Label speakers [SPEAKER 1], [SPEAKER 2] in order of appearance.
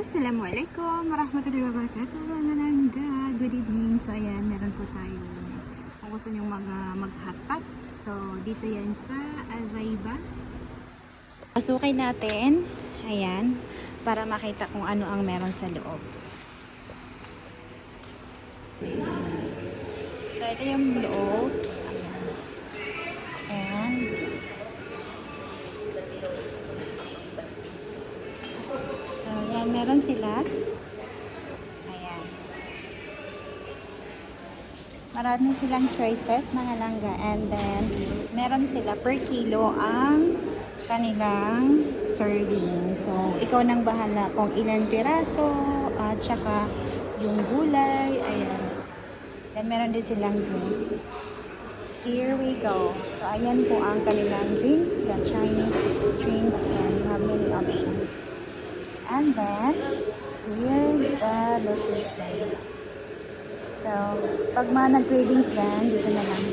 [SPEAKER 1] Assalamualaikum warahmatullahi wabarakatuh mga langga. Good evening. So ayan, meron po tayo kung gusto nyo mag-hotpot. So dito yan sa Azaiba. Pasukin natin. Ayan, para makita kung ano ang meron sa loob. So ito yung loob. Ayan. So ayan, meron sila. Ayan. Marami silang choices mga langga. And then, meron sila per kilo ang kanilang serving. So, ikaw nang bahala kung ilan piraso at saka yung gulay. Ayan. Then, meron din silang drinks. Here we go. So, ayan po ang kanilang drinks. The Chinese drinks and you have many options. And then, here the location. So, pag mga nag-cravings lang, dito na lang.